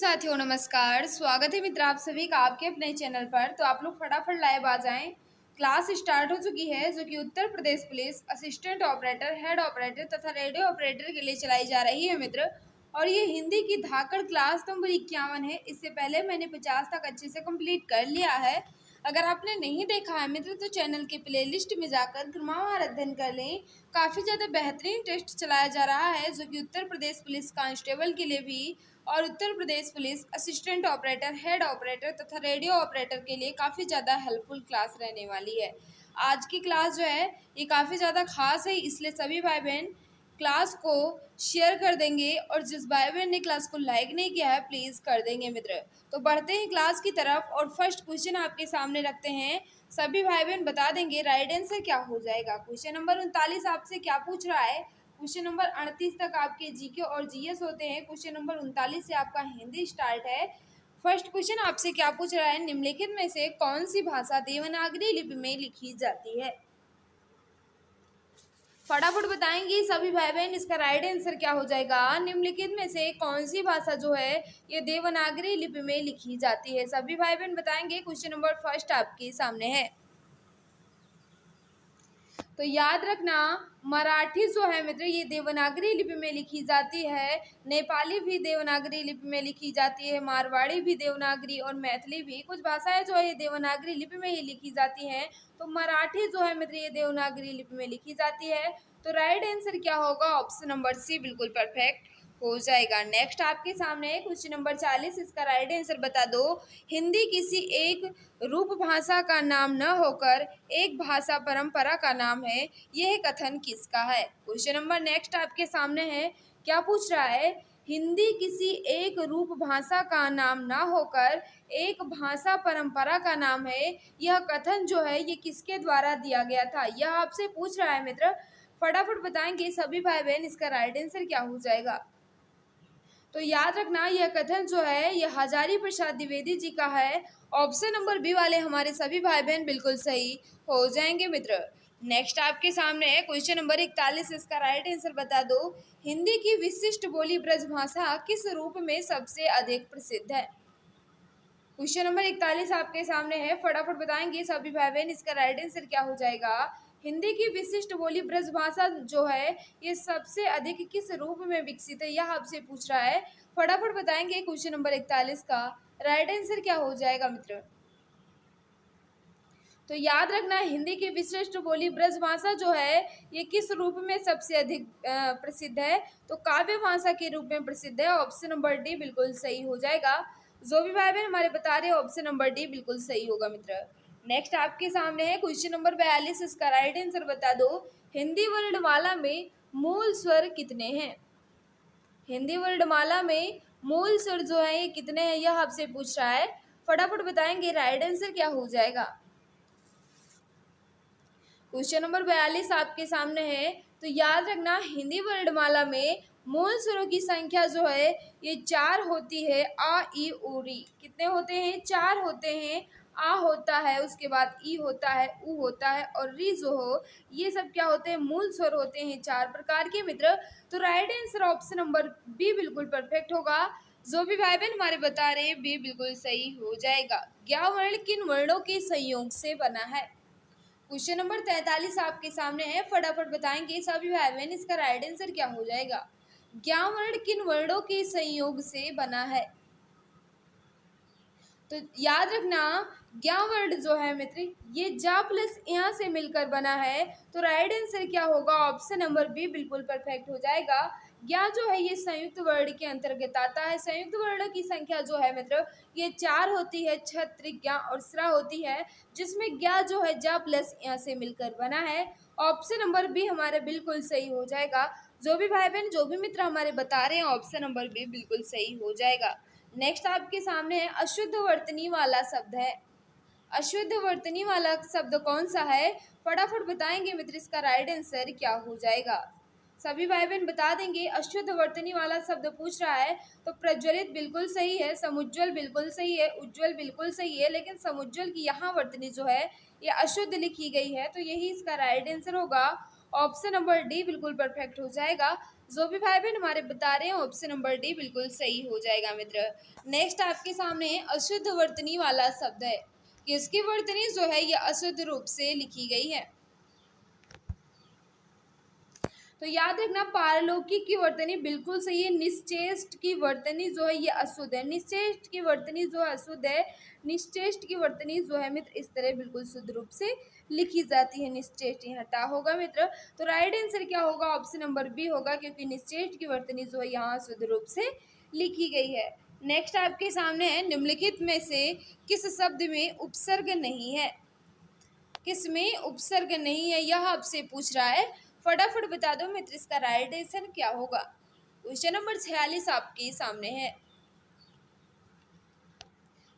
साथियों नमस्कार। स्वागत है मित्र आप सभी का आपके अपने चैनल पर। तो आप लोग फटाफट लाइव आ जाएं। क्लास स्टार्ट हो चुकी है जो कि Uttar Pradesh police assistant operator, head operator तथा रेडियो ऑपरेटर के लिए चलाई जा रही है मित्र। और ये हिंदी की धाकड़ क्लास नंबर 51 है। इससे पहले मैंने 50 तक अच्छे से कंप्लीट कर लिया है। अगर आपने नहीं देखा है मित्र तो चैनल के प्लेलिस्ट में जाकर क्रमवार अध्ययन कर लें। काफ़ी ज़्यादा बेहतरीन टेस्ट चलाया जा रहा है जो कि उत्तर प्रदेश पुलिस कांस्टेबल के लिए भी और Uttar Pradesh police assistant operator, head operator तथा रेडियो ऑपरेटर के लिए काफ़ी ज़्यादा हेल्पफुल क्लास रहने वाली है। आज की क्लास जो है ये काफ़ी ज़्यादा खास है, इसलिए सभी भाई बहन क्लास को शेयर कर देंगे और जिस भाई बहन ने क्लास को लाइक नहीं किया है प्लीज़ कर देंगे मित्र। तो बढ़ते हैं क्लास की तरफ और फर्स्ट क्वेश्चन आपके सामने रखते हैं। सभी भाई बहन बता देंगे राइट आंसर क्या हो जाएगा। क्वेश्चन नंबर 39 आपसे क्या पूछ रहा है। क्वेश्चन नंबर 38 तक आपके जीके और जीएस होते हैं। क्वेश्चन नंबर 39 से आपका हिंदी स्टार्ट है। फर्स्ट क्वेश्चन आपसे क्या पूछ रहा है, निम्नलिखित में से कौन सी भाषा देवनागरी लिपि में लिखी जाती है। फटाफट बताएंगे सभी भाई बहन इसका राइट आंसर क्या हो जाएगा। निम्नलिखित में से कौन सी भाषा जो है ये देवनागरी लिपि में लिखी जाती है। सभी भाई बहन बताएंगे। क्वेश्चन नंबर फर्स्ट आपके सामने है। तो याद रखना मराठी जो है मित्र ये देवनागरी लिपि में लिखी जाती है। नेपाली भी देवनागरी लिपि में लिखी जाती है। मारवाड़ी भी देवनागरी और मैथिली भी, कुछ भाषाएं जो है ये देवनागरी लिपि में ही लिखी जाती हैं। तो मराठी जो है मित्र ये देवनागरी लिपि में लिखी जाती है। तो राइट आंसर क्या होगा, ऑप्शन नंबर सी बिल्कुल परफेक्ट हो जाएगा। नेक्स्ट आपके सामने क्वेश्चन नंबर 40, इसका राइट आंसर बता दो। हिंदी किसी एक रूप भाषा का नाम न होकर एक भाषा परंपरा का नाम है, यह कथन किसका है। क्वेश्चन नंबर नेक्स्ट आपके सामने है। क्या पूछ रहा है, हिंदी किसी एक रूप भाषा का नाम ना होकर एक भाषा परंपरा का नाम है, यह कथन जो है ये किसके द्वारा दिया गया था, यह आपसे पूछ रहा है मित्र। फटाफट बताएंगे सभी भाई बहन इसका राइट आंसर क्या हो जाएगा। तो याद रखना यह कथन जो है यह हजारी प्रसाद द्विवेदी जी का है। ऑप्शन नंबर बी वाले हमारे सभी भाई बहन बिल्कुल सही हो जाएंगे मित्र। नेक्स्ट आपके सामने है क्वेश्चन नंबर 41, इसका राइट आंसर बता दो। हिंदी की विशिष्ट बोली ब्रजभाषा किस रूप में सबसे अधिक प्रसिद्ध है। क्वेश्चन नंबर 41 आपके सामने है। फटाफट बताएंगे सभी भाई बहन इसका राइट आंसर क्या हो जाएगा। हिंदी की विशिष्ट बोली ब्रजभाषा जो है ये सबसे अधिक किस रूप में विकसित है, यह आपसे पूछ रहा है। फटाफट बताएंगे क्वेश्चन नंबर 41 का राइट आंसर क्या हो जाएगा मित्र। तो याद रखना हिंदी की विशिष्ट बोली ब्रजभाषा जो है ये किस रूप में सबसे अधिक प्रसिद्ध है, तो काव्य भाषा के रूप में प्रसिद्ध है। ऑप्शन नंबर डी बिल्कुल सही हो जाएगा। जो भी भाई बहन हमारे बता रहे हैं ऑप्शन नंबर डी बिल्कुल सही होगा मित्र। नेक्स्ट आपके सामने है क्वेश्चन नंबर 42, इसका राइट आंसर बता दो। हिंदी वर्णमाला में मूल स्वर कितने हैं। हिंदी वर्णमाला में मूल स्वर जो है ये कितने हैं, यह आपसे पूछ रहा है। फटाफट बताएंगे राइट आंसर क्या हो जाएगा। क्वेश्चन नंबर 42 आपके सामने है। तो याद रखना हिंदी वर्णमाला में मूल स्वरों की संख्या जो है ये 4 होती है। आ ई उ री कितने होते हैं, 4 होते हैं। आ होता है, उसके बाद ई होता है, उ होता है और री जो हो ये सब क्या होते हैं, मूल स्वर होते हैं 4 प्रकार के मित्र। तो right answer option number B बिल्कुल परफेक्ट होगा। जो भी भाई बहन हमारे बता रहे हैं बी बिल्कुल सही हो जाएगा। ज्ञ वर्ण किन वर्णों के संयोग से बना है। क्वेश्चन नंबर 43 आपके सामने है। फटाफट बताएंगे सभी भाई बहन इसका राइट आंसर क्या हो जाएगा। ज्ञ वर्ण किन वर्णों के संयोग से बना है। तो याद रखना ज्ञ वर्ण जो है मित्र ये जा प्लस यहाँ से मिलकर बना है। तो राइट आंसर क्या होगा, ऑप्शन नंबर बी बिल्कुल परफेक्ट हो जाएगा। ज्ञ जो है ये संयुक्त वर्ण के अंतर्गत आता है। संयुक्त वर्ण की संख्या जो है मित्र ये 4 होती है, छत्र ज्ञ और स्रा होती है, जिसमें ज्ञ जो है जा प्लस यहाँ से मिलकर बना है। ऑप्शन नंबर बी हमारे बिल्कुल सही हो जाएगा। जो भी भाई बहन जो भी मित्र हमारे बता रहे हैं ऑप्शन नंबर बी बिल्कुल सही हो जाएगा। नेक्स्ट आपके सामने है अशुद्ध वर्तनी वाला शब्द है। अशुद्ध वर्तनी वाला शब्द कौन सा है, फटाफट बताएंगे मित्र इसका राइट आंसर क्या हो जाएगा। सभी भाई बहन बता देंगे। अशुद्ध वर्तनी वाला शब्द पूछ रहा है तो प्रज्वलित बिल्कुल सही है, समुज्ज्वल बिल्कुल सही है, उज्ज्वल बिल्कुल सही है, लेकिन समुज्ज्वल की यहाँ वर्तनी जो है ये अशुद्ध लिखी गई है, तो यही इसका राइट आंसर होगा। ऑप्शन नंबर डी बिल्कुल परफेक्ट हो जाएगा। जो भी भाई बहन हमारे बता रहे हैं ऑप्शन नंबर डी बिल्कुल सही हो जाएगा मित्र। नेक्स्ट आपके सामने अशुद्ध वर्तनी वाला शब्द है कि इसकी वर्तनी जो है ये अशुद्ध रूप से लिखी गई है। तो याद रखना पारलौकिक की वर्तनी बिल्कुल सही है। निश्चेष्ट की वर्तनी जो है ये अशुद्ध है। निश्चेष्ट की वर्तनी जो है अशुद्ध है। निश्चेष्ट की वर्तनी जो है मित्र इस तरह बिल्कुल शुद्ध रूप से लिखी जाती है। निश्चेष्ट यहाँ टा होगा मित्र। तो राइट आंसर क्या होगा? ऑप्शन नंबर बी होगा, क्योंकि निश्चेष्ट की वर्तनी जो है यहाँ शुद्ध रूप से लिखी गई है। नेक्स्ट आपके सामने है निम्नलिखित में से किस शब्द में उपसर्ग नहीं है? किसमें उपसर्ग नहीं है यह आपसे पूछ रहा है। फटाफट बता दो मित्र, इसका राइट आंसर क्या होगा? क्वेश्चन नंबर 46 आपके सामने है।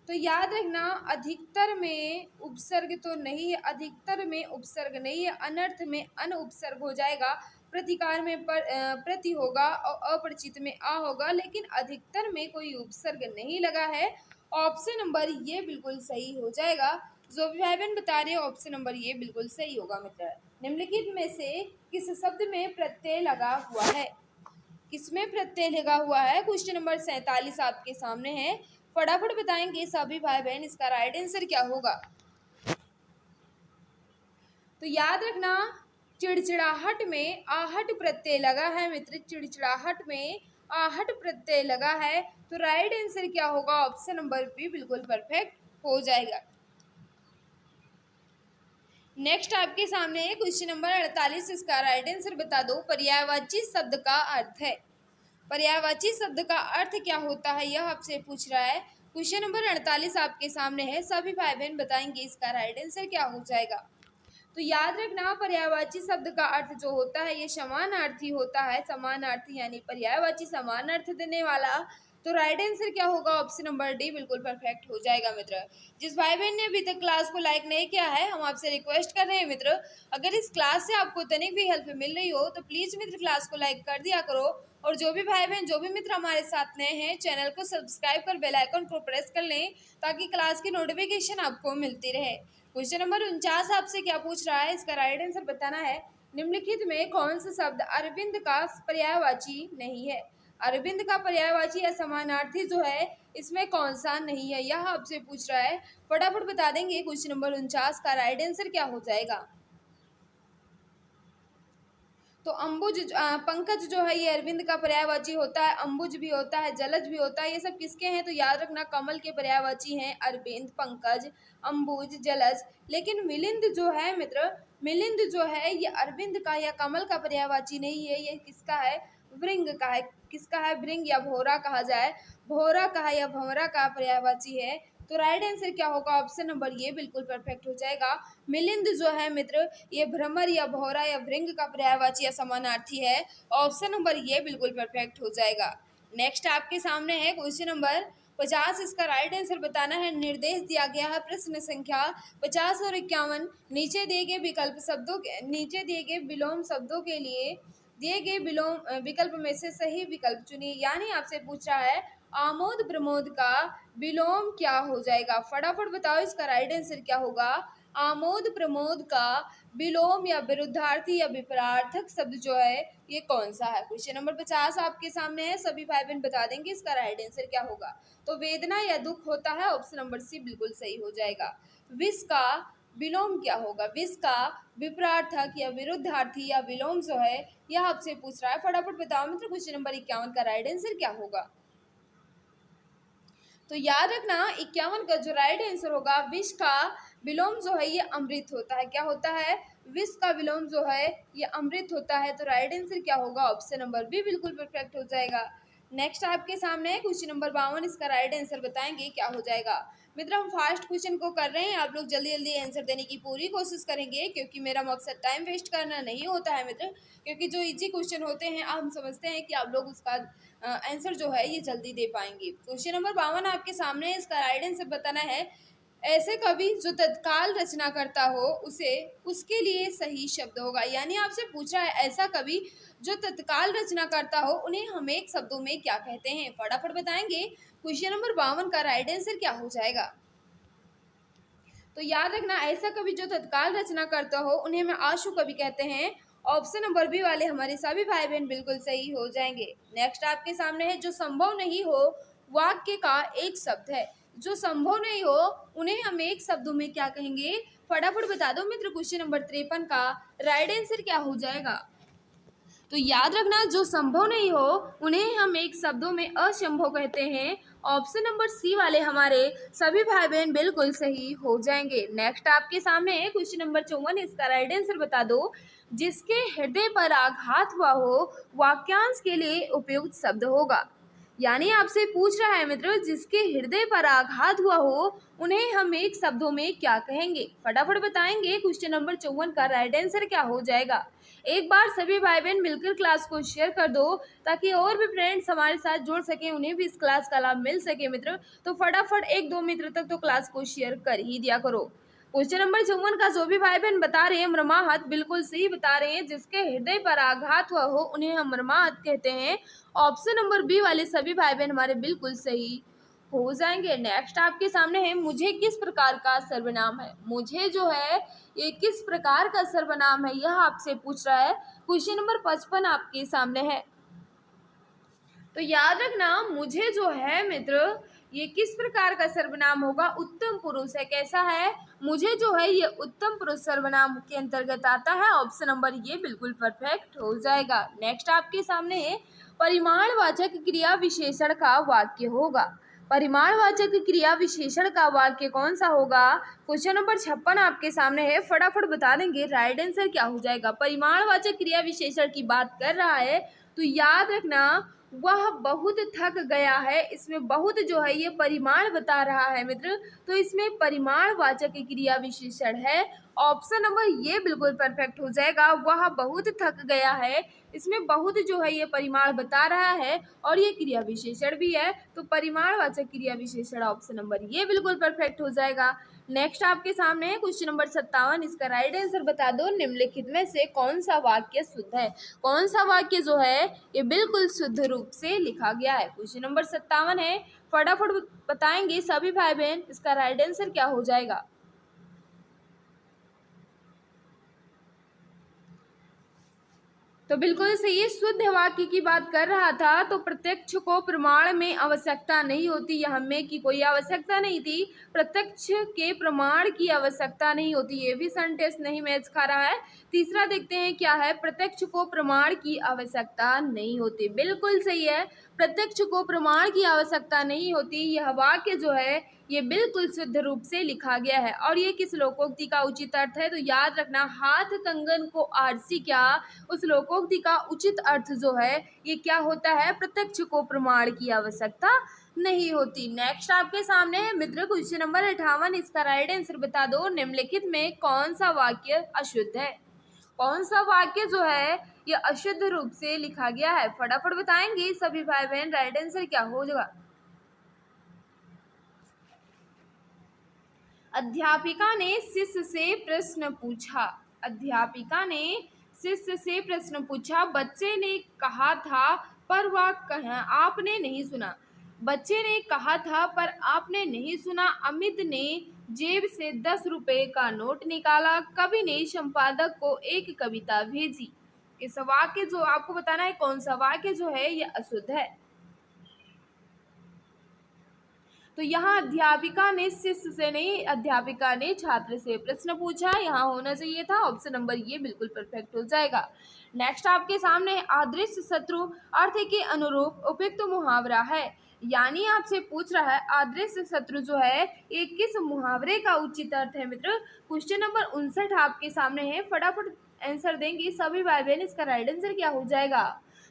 तो याद रखना अधिकतर में उपसर्ग तो नहीं है, अधिकतर में उपसर्ग नहीं है। अनर्थ में अन उपसर्ग हो जाएगा, प्रतिकार में प्रति होगा और अपरिचित में आ होगा, लेकिन अधिकतर में कोई उपसर्ग नहीं लगा है। ऑप्शन नंबर ये बिल्कुल सही हो जाएगा। जो भी भाई बहन बता रहे हैं ऑप्शन नंबर ये बिल्कुल सही होगा मित्र। निम्नलिखित में से किस शब्द में प्रत्यय लगा हुआ है? किसमें प्रत्यय लगा हुआ है? क्वेश्चन नंबर 47 आपके सामने है। फटाफट बताएंगे सभी भाई बहन, इसका राइट आंसर क्या होगा? तो याद रखना चिड़चिड़ाहट में आहट प्रत्यय लगा है मित्र। चिड़चिड़ाहट में आहट प्रत्यय लगा है, तो राइट आंसर क्या होगा? ऑप्शन नंबर बी बिल्कुल परफेक्ट हो जाएगा। नेक्स्ट आपके सामने है क्वेश्चन नंबर 48, इसका राइट आंसर बता दो। पर्यायवाची शब्द का अर्थ है। पर्यायवाची शब्द का अर्थ क्या होता है यह आपसे पूछ रहा है। क्वेश्चन नंबर 48 आपके सामने है। सभी भाई बहन बताएंगे इसका राइट आंसर क्या हो जाएगा। तो याद रखना पर्यायवाची शब्द का अर्थ जो होता है ये समानार्थी होता है। समानार्थी यानी पर्यायवाची समान अर्थ देने वाला। तो राइट आंसर क्या होगा? ऑप्शन नंबर डी बिल्कुल परफेक्ट हो जाएगा मित्र। जिस भाई बहन ने अभी तक क्लास को लाइक नहीं किया है, हम आपसे रिक्वेस्ट कर रहे हैं मित्र, अगर इस क्लास से आपको तनिक भी हेल्प मिल रही हो तो प्लीज मित्र क्लास को लाइक कर दिया करो। और जो भी भाई बहन जो भी मित्र हमारे साथ नए हैं, चैनल को सब्सक्राइब कर बेल आइकन को प्रेस कर लें ताकि क्लास की नोटिफिकेशन आपको मिलती रहे। क्वेश्चन नंबर 49 आपसे क्या पूछ रहा है, इसका राइट आंसर बताना है। निम्नलिखित में कौन सा शब्द अरविंद का पर्यायवाची नहीं है? अरविंद का पर्यायवाची या समानार्थी जो है इसमें कौन सा नहीं है यह आपसे पूछ रहा है। फटाफट बता देंगे क्वेश्चन नंबर 49 का राइट आंसर क्या हो जाएगा। तो अंबुज पंकज जो है ये अरविंद का पर्यायवाची होता है। अंबुज भी होता है, जलज भी होता है, ये सब किसके हैं? तो याद रखना कमल के पर्यायवाची हैं अरविंद, पंकज, अंबुज, जलज। लेकिन मिलिंद जो है मित्र, मिलिंद जो है ये अरविंद का या कमल का पर्यायवाची नहीं है, ये किसका है? भृंग का है। किसका है? भृंग या भौरा कहा जाए, भौरा का है या भंवरा का पर्यायवाची है। तो राइट आंसर क्या होगा? ऑप्शन नंबर ये बिल्कुल परफेक्ट हो जाएगा। मिलिंद जो है मित्र ये भ्रमर या भौरा या भृंग का पर्यायवाची या समानार्थी है। ऑप्शन नंबर ये बिल्कुल परफेक्ट हो जाएगा। नेक्स्ट आपके सामने है क्वेश्चन नंबर 50, इसका राइट आंसर बताना है। निर्देश दिया गया है प्रश्न संख्या 50 और 51। नीचे दिए गए विकल्प शब्दों के नीचे दिए गए विलोम शब्दों के लिए दिए गए विलोम विकल्प में से सही विकल्प चुनिए। यानी आपसे पूछ रहा है आमोद प्रमोद का विलोम क्या हो जाएगा। फटाफट बताओ इसका राइट आंसर क्या होगा। आमोद प्रमोद का विलोम या विरुद्धार्थी या विपरार्थक शब्द जो है ये कौन सा है? क्वेश्चन नंबर 50 आपके सामने है। सभी भाई बहन बता देंगे इसका राइट आंसर क्या होगा। तो वेदना या दुख होता है, ऑप्शन नंबर सी बिल्कुल सही हो जाएगा। विष का विलोम क्या होगा? विष का विपरार्थक या विरुद्धार्थी या विलोम जो है यह आपसे पूछ रहा है। फटाफट बताओ मित्र क्वेश्चन नंबर 51 का राइट आंसर क्या होगा। तो याद रखना 51 का जो राइट आंसर होगा, विष का विलोम जो है ये अमृत होता है। क्या होता है? विष का विलोम जो है ये अमृत होता है। तो राइट आंसर क्या होगा? ऑप्शन नंबर बी बिल्कुल परफेक्ट हो जाएगा। नेक्स्ट आपके सामने है क्वेश्चन नंबर 52, इसका राइट आंसर बताएंगे क्या हो जाएगा। मित्र हम फास्ट क्वेश्चन को कर रहे हैं, आप लोग जल्दी जल्दी आंसर देने की पूरी कोशिश करेंगे, क्योंकि मेरा मकसद टाइम वेस्ट करना नहीं होता है मित्र। क्योंकि जो इजी क्वेश्चन होते हैं हम समझते हैं कि आप लोग उसका आंसर जो है ये जल्दी दे पाएंगे। क्वेश्चन नंबर 52 आपके सामने है, इसका राइट आंसर बताना है। ऐसे कवि जो तत्काल रचना करता हो उसे उसके लिए सही शब्द होगा। यानी आपसे पूछ रहा है ऐसा कवि जो तत्काल रचना करता हो उन्हें हम एक शब्दों में क्या कहते हैं। फटाफट बताएंगे क्वेश्चन नंबर 52 का राइट आंसर क्या हो जाएगा। तो याद रखना ऐसा कवि जो तत्काल रचना करता हो उन्हें हम आशु कवि कहते हैं। ऑप्शन नंबर बी वाले हमारे सभी भाई बहन बिल्कुल सही हो जाएंगे। नेक्स्ट आपके सामने है, जो संभव नहीं हो वाक्य का एक शब्द है। जो संभव नहीं हो उन्हें हम एक शब्दों में क्या कहेंगे, फटाफट बता दो मित्र। क्वेश्चन नंबर 53 का राइट आंसर क्या हो जाएगा? तो याद रखना, जो संभव नहीं हो उन्हें हम एक शब्दों में असंभव कहते हैं। ऑप्शन नंबर सी वाले हमारे सभी भाई बहन बिल्कुल सही हो जाएंगे। नेक्स्ट आपके सामने है क्वेश्चन नंबर 54, इसका राइट आंसर बता दो। जिसके हृदय पर आघात हुआ हो वाक्यांश के लिए उपयुक्त शब्द होगा। यानी आपसे पूछ रहा है मित्र, जिसके हृदय पर आघात हुआ हो उन्हें हम एक शब्दों में क्या कहेंगे, फटाफट बताएंगे। क्वेश्चन नंबर 54 का राइट आंसर क्या हो जाएगा? एक बार सभी भाई बहन मिलकर क्लास को शेयर कर दो ताकि और भी फ्रेंड्स हमारे साथ जुड़ सके, उन्हें भी इस क्लास का लाभ मिल सके मित्र। तो फटाफट एक दो मित्र तक तो क्लास को शेयर कर ही दिया करो। क्वेश्चन नंबर 54 का जो भी भाई बहन बता रहे हैं मर्माहत, बिल्कुल सही बता रहे हैं। जिसके हृदय पर आघात हुआ हो उन्हें हम मर्माहत कहते हैं। ऑप्शन नंबर बी वाले सभी भाई बहन हमारे बिल्कुल सही हो जाएंगे। नेक्स्ट आपके सामने है, मुझे किस प्रकार का सर्वनाम है। मुझे जो है ये किस प्रकार का सर्वनाम है, यह आपसे पूछ रहा है। क्वेश्चन नंबर 55 आपके सामने है। तो याद रखना, मुझे जो है मित्र ये किस प्रकार का सर्वनाम होगा, उत्तम पुरुष है। कैसा है? मुझे जो है ये उत्तम पुरुष सर्वनाम के अंतर्गत आता है। ऑप्शन नंबर ये बिल्कुल परफेक्ट हो जाएगा। नेक्स्ट आपके सामने है, परिमाणवाचक क्रिया विशेषण का वाक्य होगा। परिमाणवाचक क्रिया विशेषण का वाक्य कौन सा होगा? क्वेश्चन नंबर 56 आपके सामने है, फटाफट बता देंगे राइट आंसर क्या हो जाएगा। परिमाणवाचक क्रिया विशेषण की बात कर रहा है तो याद रखना, वह बहुत थक गया है। इसमें बहुत जो है ये परिमाण बता रहा है मित्र, तो इसमें परिमाणवाचक क्रिया विशेषण है। ऑप्शन नंबर ये बिल्कुल परफेक्ट हो जाएगा। वह बहुत थक गया है, इसमें बहुत जो है ये परिमाण बता रहा है और ये क्रिया विशेषण भी है, तो परिमाणवाचक क्रिया विशेषण ऑप्शन नंबर ये बिल्कुल परफेक्ट हो जाएगा। नेक्स्ट आपके सामने है क्वेश्चन नंबर 57, इसका राइट आंसर बता दो। निम्नलिखित में से कौन सा वाक्य शुद्ध है? कौन सा वाक्य जो है ये बिल्कुल शुद्ध रूप से लिखा गया है? क्वेश्चन नंबर 57 है, फटाफट बताएंगे सभी भाई बहन, इसका राइट आंसर क्या हो जाएगा? तो बिल्कुल सही, शुद्ध वाक्य की बात कर रहा था। तो प्रत्यक्ष को प्रमाण में आवश्यकता नहीं होती, यहाँ में की कोई आवश्यकता नहीं थी। प्रत्यक्ष के प्रमाण की आवश्यकता नहीं होती, ये भी सेंटेंस नहीं मैच खा रहा है। तीसरा देखते हैं क्या है, प्रत्यक्ष को प्रमाण की आवश्यकता नहीं होती, बिल्कुल सही है। प्रत्यक्ष को प्रमाण की आवश्यकता नहीं होती, यह वाक्य जो है ये बिल्कुल शुद्ध रूप से लिखा गया है। और ये किस लोकोक्ति का उचित अर्थ है? तो याद रखना, हाथ कंगन को आरसी क्या, उस लोकोक्ति का उचित अर्थ जो है ये क्या होता है, प्रत्यक्ष को प्रमाण की आवश्यकता नहीं होती। नेक्स्ट आपके सामने है मित्र क्वेश्चन नंबर 58, इसका राइट आंसर बता दो। निम्नलिखित में कौन सा वाक्य अशुद्ध है? कौन सा वाक्य जो है ये अशुद्ध रूप से लिखा गया है? फटाफट बताएंगे सभी भाई बहन, राइट आंसर क्या हो जाएगा? अध्यापिका ने शिष्य से प्रश्न पूछा। अध्यापिका ने शिष्य से प्रश्न पूछा, बच्चे ने कहा था पर वह आपने नहीं सुना। बच्चे ने कहा था पर आपने नहीं सुना। अमित ने जेब से 10 रुपए का नोट निकाला। कवि ने संपादक को एक कविता भेजी। इस वाक्य जो आपको बताना है कौन सा वाक्य जो है ये अशुद्ध है। तो यहाँ अध्यापिका ने शिष्य से नहीं, अध्यापिका ने छात्र से प्रश्न पूछा, यहाँ होना चाहिए था ऑप्शन नंबर ये बिल्कुल परफेक्ट हो जाएगा। नेक्स्ट आपके सामने अदृश्य शत्रु अर्थ के अनुरूप उपयुक्त मुहावरा है। यानी आपसे पूछ रहा है अदृश्य शत्रु जो है ये किस मुहावरे का उचित अर्थ है मित्र? क्वेश्चन नंबर 59 आपके सामने है, फटाफट आंसर देंगे सभी भाई बहन, इसका राइट आंसर क्या हो जाएगा?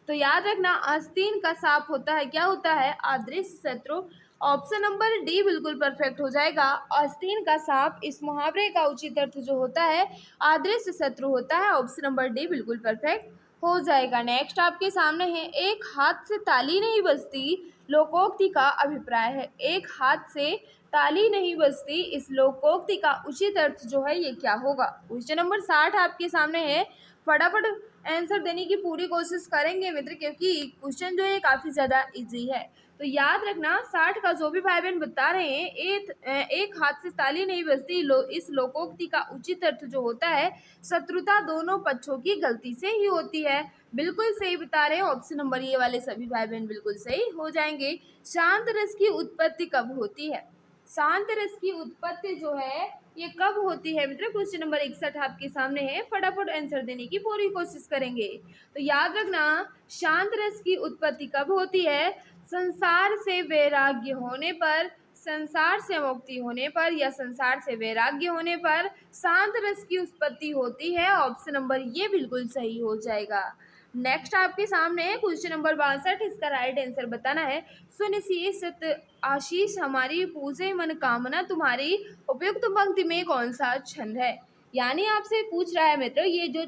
तो याद रखना, आस्तीन का सांप होता है, क्या होता है? अदृश्य शत्रु। ऑप्शन नंबर डी बिल्कुल परफेक्ट हो जाएगा। आस्तीन का सांप, इस मुहावरे का उचित अर्थ जो होता है अदृश्य शत्रु होता है। ऑप्शन नंबर डी बिल्कुल परफेक्ट हो जाएगा। नेक्स्ट आपके सामने है, एक हाथ से ताली नहीं बजती लोकोक्ति का अभिप्राय है। एक हाथ से ताली नहीं बजती, इस लोकोक्ति का उचित अर्थ जो है ये क्या होगा? क्वेश्चन नंबर 60 आपके सामने है, फटाफट आंसर देने की पूरी कोशिश करेंगे मित्र, क्योंकि क्वेश्चन जो है काफ़ी ज़्यादा इजी है। तो याद रखना 60 का जो भी भाई बहन बता रहे हैं एक हाथ से ताली नहीं बजती, इस लोकोक्ति का उचित अर्थ जो होता है शत्रुता दोनों पक्षों की गलती से ही होती है। बिल्कुल सही बता रहे हैं, ऑप्शन नंबर ये वाले सभी भाई बहन बिल्कुल सही हो जाएंगे। शांत रस की उत्पत्ति कब होती है? शांत रस की उत्पत्ति जो है ये कब होती है मित्र? क्वेश्चन नंबर 61 आपके सामने है, फटाफट आंसर देने की पूरी कोशिश करेंगे। तो याद रखना शांत रस की उत्पत्ति कब होती है? संसार से वैराग्य होने पर, संसार से मुक्ति होने पर या संसार से वैराग्य होने पर शांत रस की उत्पत्ति होती है। ऑप्शन नंबर ये बिल्कुल सही हो जाएगा। नेक्स्ट आपके सामने है क्वेश्चन नंबर 62, इसका राइट आंसर बताना है। सुनिए सत आशीष हमारी पूजे मन कामना तुम्हारी, उपयुक्त पंक्ति में कौन सा छंद है? यानी आपसे पूछ रहा है मित्र, ये जो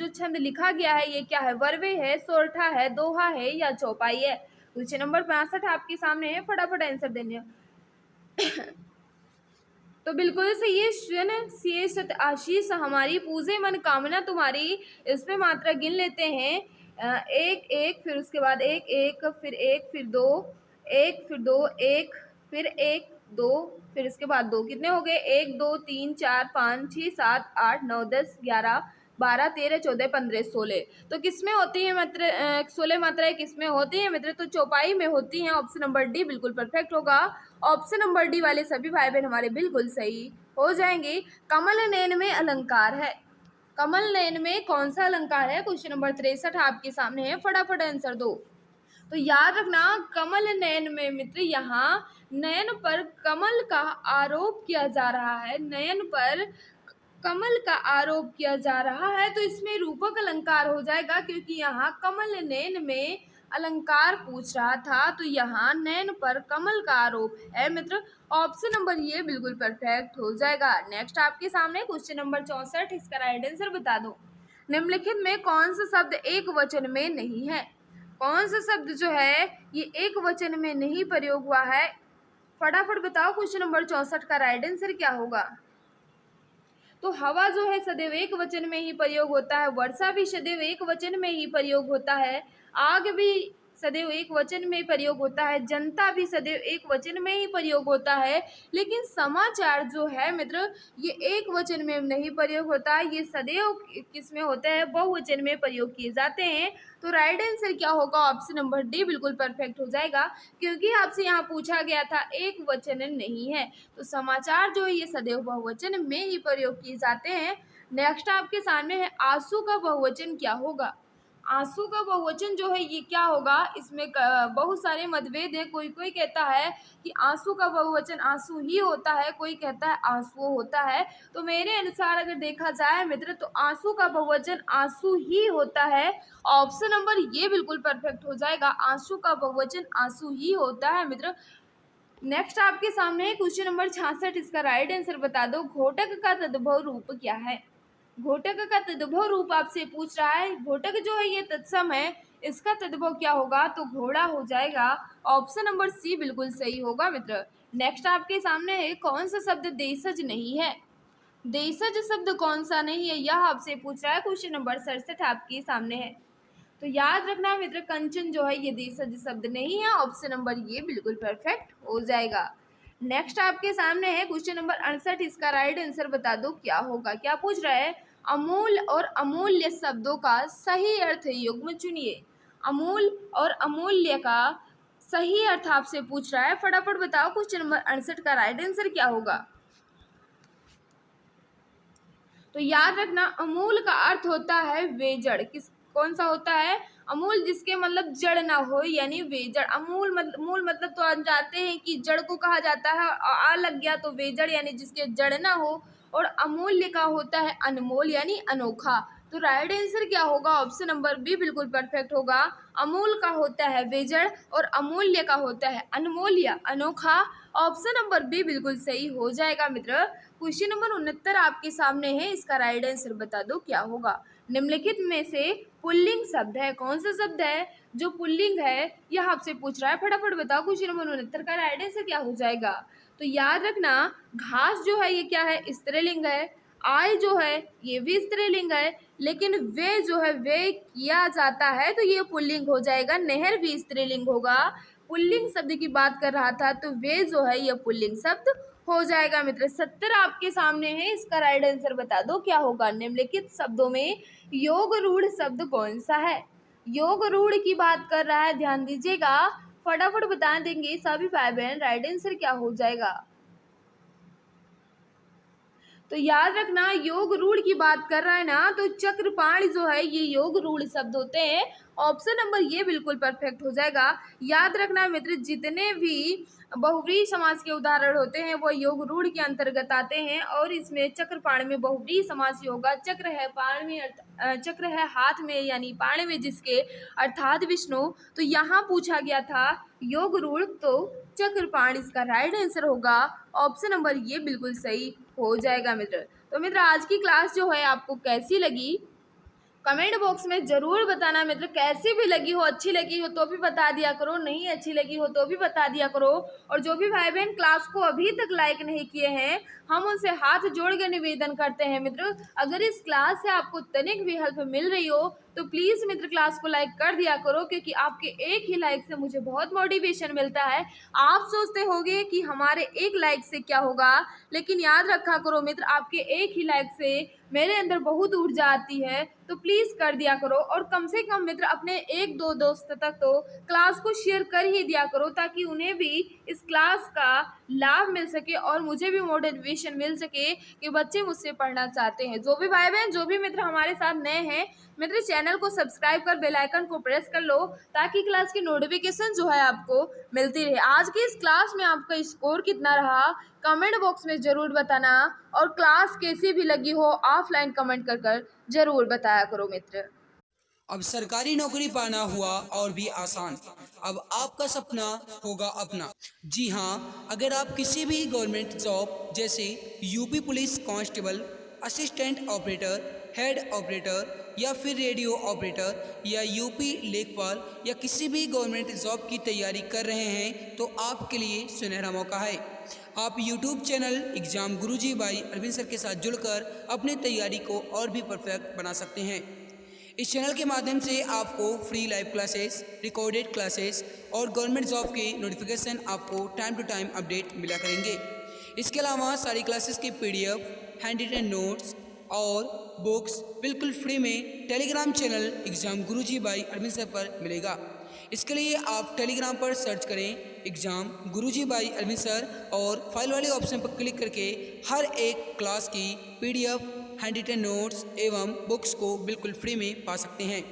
छंद लिखा गया है ये क्या है? वर्वे है, सोरठा है, दोहा है या चौपाई है? क्वेश्चन नंबर 62 आपके सामने है, फटाफट आंसर देने। तो बिल्कुल सही है, सुनिए सत आशीष हमारी पूजे मन कामना तुम्हारी, इसमें मात्रा गिन लेते हैं। एक एक, फिर उसके बाद एक एक, फिर एक, फिर दो, एक, फिर दो, एक, फिर एक, दो, फिर इसके बाद दो। कितने हो गए? 1 2 3 4 5 6 7 8 9 10 11 12 13 14 15 16। तो किसमें होती है मित्र? 16 मात्राएं किसमें होती है मित्र? तो चौपाई में होती हैं। ऑप्शन नंबर डी बिल्कुल परफेक्ट होगा। ऑप्शन नंबर डी वाले सभी भाई बहन हमारे बिल्कुल सही हो जाएंगे। कमल नयन में अलंकार है, कमल नयन में कौन सा अलंकार है? क्वेश्चन नंबर 63 आपके सामने है, फटाफट आंसर दो। तो याद रखना कमल नयन में मित्र, यहाँ नयन पर कमल का आरोप किया जा रहा है, नयन पर कमल का आरोप किया जा रहा है, तो इसमें रूपक अलंकार हो जाएगा, क्योंकि यहाँ कमल नयन में अलंकार पूछ रहा था, तो यहाँ नयन पर कमल का आरोप है मित्र। ऑप्शन नंबर ये बिल्कुल परफेक्ट हो जाएगा। नेक्स्ट आपके सामने क्वेश्चन नंबर 64, इसका राइट आंसर बता दो। निम्नलिखित में कौन सा शब्द एक वचन में नहीं है? कौन सा शब्द जो है ये एक वचन में नहीं प्रयोग हुआ है? फटाफट बताओ, क्वेश्चन नंबर 64 का राइट आंसर क्या होगा? तो हवा जो है सदैव एक वचन में ही प्रयोग होता है, वर्षा भी सदैव एक वचन में ही प्रयोग होता है, आग भी सदैव एक वचन में प्रयोग होता है, जनता भी सदैव एक वचन में ही प्रयोग होता है, लेकिन समाचार जो है मित्र ये एक वचन में नहीं प्रयोग होता है, ये सदैव किस में होता है? बहुवचन में प्रयोग किए जाते हैं। तो राइट आंसर क्या होगा? ऑप्शन नंबर डी बिल्कुल परफेक्ट हो जाएगा, क्योंकि आपसे यहाँ पूछा गया था एक वचन नहीं है, तो समाचार जो है ये सदैव बहुवचन में ही प्रयोग किए जाते हैं। नेक्स्ट आपके सामने है आंसू का बहुवचन क्या होगा? आंसू का बहुवचन जो है ये क्या होगा? इसमें बहुत सारे मतभेद है, कोई कोई कहता है कि आंसू का बहुवचन आंसू ही होता है, कोई कहता है आंसू होता है। तो मेरे अनुसार अगर देखा जाए मित्र तो आंसू का बहुवचन आंसू ही होता है। ऑप्शन नंबर ये बिल्कुल परफेक्ट हो जाएगा, आंसू का बहुवचन आंसू ही होता है मित्र। नेक्स्ट आपके सामने है क्वेश्चन नंबर 66, इसका राइट आंसर बता दो। घोटक का तद्भव रूप क्या है? घोटक का तद्भव रूप आपसे पूछ रहा है। घोटक जो है ये तत्सम है, इसका तद्भव क्या होगा? तो घोड़ा हो जाएगा। ऑप्शन नंबर सी बिल्कुल सही होगा मित्र। नेक्स्ट आपके सामने है कौन सा शब्द देशज नहीं है? देशज शब्द कौन सा नहीं है यह आपसे पूछ रहा है। क्वेश्चन नंबर 67 आपके सामने है। तो याद रखना मित्र कंचन जो है ये देशज शब्द नहीं है। ऑप्शन नंबर ये बिल्कुल परफेक्ट हो जाएगा। नेक्स्ट आपके सामने है क्वेश्चन नंबर 68, इसका राइट आंसर बता दो क्या होगा? क्या पूछ रहा है? अमूल और अमूल्य शब्दों का सही अर्थ युग्म चुनिए। अमूल और अमूल्य का सही अर्थ आपसे पूछ रहा है, फटाफट बताओ क्वेश्चन नंबर 68 का राइट आंसर क्या होगा? तो याद रखना अमूल का अर्थ होता है वेजड़। कौन सा होता है? अमूल जिसके मतलब जड़ ना हो, यानी वेजड़। मूल मतलब तो हम जानते हैं कि जड़ को कहा जाता है, आ लग गया तो वेजड़ यानी जिसके जड़ ना हो। और अमूल्य का होता है अनमोल यानी अनोखा। तो राइट आंसर क्या होगा? ऑप्शन नंबर बी बिल्कुल परफेक्ट होगा। अमूल का होता है वेजड़ और अमूल्य का होता है अनमोल या अनोखा। ऑप्शन नंबर बी बिल्कुल सही हो जाएगा मित्र। क्वेश्चन नंबर 69 आपके सामने है, इसका राइट आंसर बता दो क्या होगा? निम्नलिखित में से पुल्लिंग शब्द है, कौन सा शब्द है जो पुल्लिंग है यह आपसे पूछ रहा है, फटाफट बताओ। क्वेश्चन नंबर 69 का राइट आंसर क्या हो जाएगा? तो याद रखना घास जो है ये क्या है? स्त्रीलिंग है। आय जो है ये भी स्त्रीलिंग है, लेकिन वे जो है वे किया जाता है तो ये पुल्लिंग हो जाएगा। नहर भी स्त्रीलिंग होगा, पुल्लिंग शब्द की बात कर रहा था, तो वे जो है ये पुल्लिंग शब्द हो जाएगा मित्र। 70 आपके सामने है, इसका राइट आंसर बता दो क्या होगा। निम्नलिखित शब्दों में योग रूढ़ शब्द कौन सा है? योग रूढ़ की बात कर रहा है, ध्यान दीजिएगा, फटाफट बता देंगे सभी भाई बहन, राइट आंसर क्या हो जाएगा। तो याद रखना, योग रूढ़ की बात कर रहा है ना, तो चक्रपाणी जो है ये योग रूढ़ शब्द होते हैं। ऑप्शन नंबर ये बिल्कुल परफेक्ट हो जाएगा। याद रखना मित्र, जितने भी बहुव्रीहि समास के उदाहरण होते हैं वो योग रूढ़ के अंतर्गत आते हैं, और इसमें चक्रपाणी में बहुव्रीहि समास होगा। चक्र है पाण में, चक्र है हाथ में यानी पाण में जिसके, अर्थात विष्णु। तो यहाँ पूछा गया था योग रूढ़, तो चक्रपाणी इसका राइट आंसर होगा। ऑप्शन नंबर ये बिल्कुल सही हो जाएगा मित्र। तो मित्र आज की क्लास जो है आपको कैसी लगी, कमेंट बॉक्स में ज़रूर बताना मित्र। कैसी भी लगी हो, अच्छी लगी हो तो भी बता दिया करो, नहीं अच्छी लगी हो तो भी बता दिया करो। और जो भी भाई बहन क्लास को अभी तक लाइक नहीं किए हैं, हम उनसे हाथ जोड़ के निवेदन करते हैं मित्र, अगर इस क्लास से आपको तनिक भी हेल्प मिल रही हो तो प्लीज़ मित्र क्लास को लाइक कर दिया करो, क्योंकि आपके एक ही लाइक से मुझे बहुत मोटिवेशन मिलता है। आप सोचते होंगे कि हमारे एक लाइक से क्या होगा, लेकिन याद रखा करो मित्र, आपके एक ही लाइक से मेरे अंदर बहुत ऊर्जा आती है। तो प्लीज़ कर दिया करो, और कम से कम मित्र अपने एक दो दोस्त तक तो क्लास को शेयर कर ही दिया करो, ताकि उन्हें भी इस क्लास का लाभ मिल सके और मुझे भी मोटिवेशन मिल सके कि बच्चे मुझसे पढ़ना चाहते हैं। जो भी भाई बहन, जो भी मित्र हमारे साथ नए हैं मित्र, चैनल को सब्सक्राइब कर बेल आइकन को प्रेस कर लो, ताकि क्लास की नोटिफिकेशन जो है आपको मिलती रहे। आज की इस क्लास में आपका स्कोर कितना रहा कमेंट बॉक्स में ज़रूर बताना, और क्लास कैसी भी लगी हो ऑफलाइन कमेंट कर ज़रूर बताया करो मित्र। अब सरकारी नौकरी पाना हुआ और भी आसान। अब आपका सपना होगा अपना। जी हाँ, अगर आप किसी भी गवर्नमेंट जॉब जैसे UP police constable, assistant operator, head operator या फिर रेडियो ऑपरेटर या यूपी लेखपाल या किसी भी गवर्नमेंट जॉब की तैयारी कर रहे हैं तो आपके लिए सुनहरा मौका है। आप YouTube channel exam Guruji by Arvind sir के साथ जुड़कर अपनी तैयारी को और भी परफेक्ट बना सकते हैं। इस चैनल के माध्यम से आपको free live classes, recorded classes और गवर्नमेंट जॉब के नोटिफिकेशन आपको टाइम टू टाइम अपडेट मिला करेंगे। इसके अलावा सारी क्लासेस के PDF, हैंड रिटन नोट्स और बुक्स बिल्कुल फ्री में Telegram channel exam Guruji by Arvind sir पर मिलेगा। इसके लिए आप टेलीग्राम पर सर्च करें exam Guruji by Arvind sir, और फाइल वाले ऑप्शन पर क्लिक करके हर एक क्लास की PDF, हैंड रिटन नोट्स एवं बुक्स को बिल्कुल फ्री में पा सकते हैं।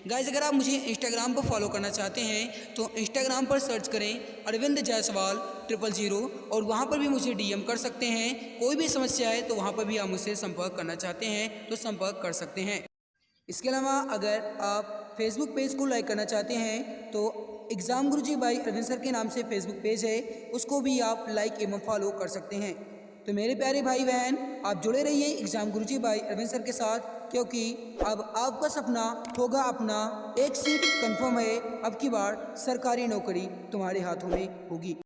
गाइस, अगर आप मुझे इंस्टाग्राम पर फॉलो करना चाहते हैं तो इंस्टाग्राम पर सर्च करें अरविंद जायसवाल 000 और वहाँ पर भी मुझे DM कर सकते हैं। कोई भी समस्या है तो वहाँ पर भी आप मुझसे संपर्क करना चाहते हैं तो संपर्क कर सकते हैं। इसके अलावा अगर आप फेसबुक पेज को लाइक करना चाहते हैं तो exam Guruji by Arvind sir के नाम से फेसबुक पेज है, उसको भी आप लाइक एवं फॉलो कर सकते हैं। तो मेरे प्यारे भाई बहन, आप जुड़े रहिए exam Guruji by Arvind sir के साथ, क्योंकि अब आपका सपना होगा अपना। एक सीट कंफर्म है, अब की बार सरकारी नौकरी तुम्हारे हाथों में होगी।